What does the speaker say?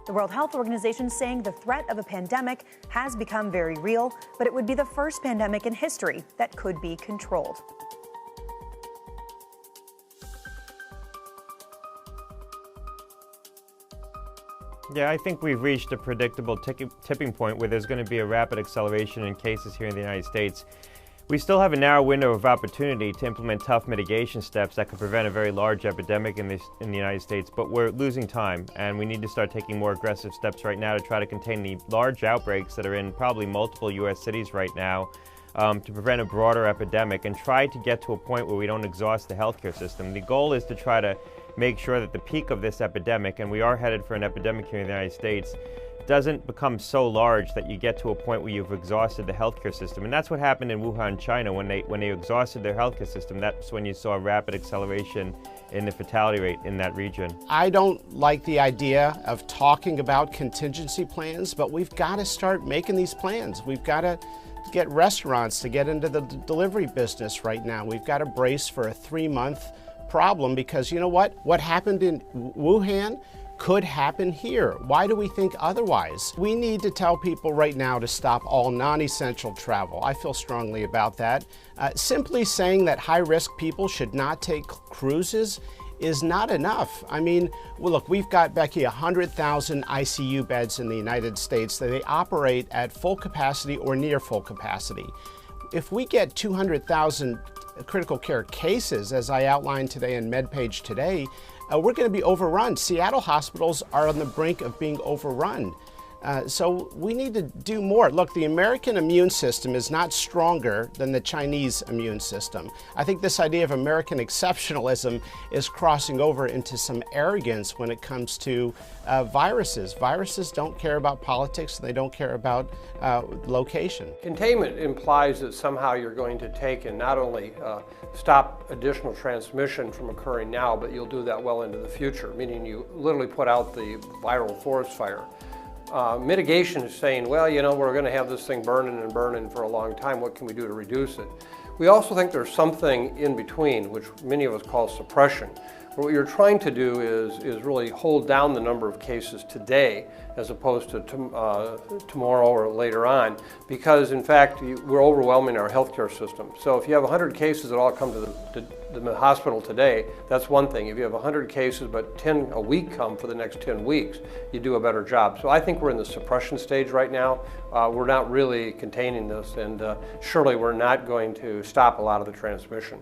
The World Health Organization saying the threat of a pandemic has become very real, but it would be the first pandemic in history that could be controlled. Yeah, I think we've reached a predictable tipping point where there's going to be a rapid acceleration in cases here in the United States. We still have a narrow window of opportunity to implement tough mitigation steps that could prevent a very large epidemic in the United States, but we're losing time, and we need to start taking more aggressive steps right now to try to contain the large outbreaks that are in probably multiple U.S. cities right now, to prevent a broader epidemic and try to get to a point where we don't exhaust the healthcare system. The goal is to try to make sure that the peak of this epidemic, and we are headed for an epidemic here in the United States, doesn't become so large that you get to a point where you've exhausted the healthcare system. And that's what happened in Wuhan, China. When they exhausted their healthcare system, that's when you saw a rapid acceleration in the fatality rate in that region. I don't like the idea of talking about contingency plans, but we've got to start making these plans. We've got to get restaurants to get into the delivery business right now. We've got to brace for a 3-month problem, because you know what? What happened in Wuhan could happen here. Why do we think otherwise? We need to tell people right now to stop all non-essential travel. I feel strongly about that. Simply saying that high-risk people should not take cruises is not enough. I mean, well, look, we've got, Becky, 100,000 ICU beds in the United States that they operate at full capacity or near full capacity. If we get 200,000 critical care cases, as I outlined today in MedPage Today, we're going to be overrun. Seattle hospitals are on the brink of being overrun. So we need to do more. Look, the American immune system is not stronger than the Chinese immune system. I think this idea of American exceptionalism is crossing over into some arrogance when it comes to viruses. Viruses don't care about politics, they don't care about location. Containment implies that somehow you're going to take and not only stop additional transmission from occurring now, but you'll do that well into the future, meaning you literally put out the viral forest fire. Mitigation is saying, well, you know, we're going to have this thing burning and burning for a long time. What can we do to reduce it? We also think there's something in between, which many of us call suppression. What you're trying to do is really hold down the number of cases today as opposed to tomorrow or later on, because in fact we're overwhelming our healthcare system. So if you have 100 cases that all come to the hospital today, that's one thing. If you have 100 cases but 10 a week come for the next 10 weeks, you do a better job. So I think we're in the suppression stage right now. We're not really containing this, and surely we're not going to stop a lot of the transmission.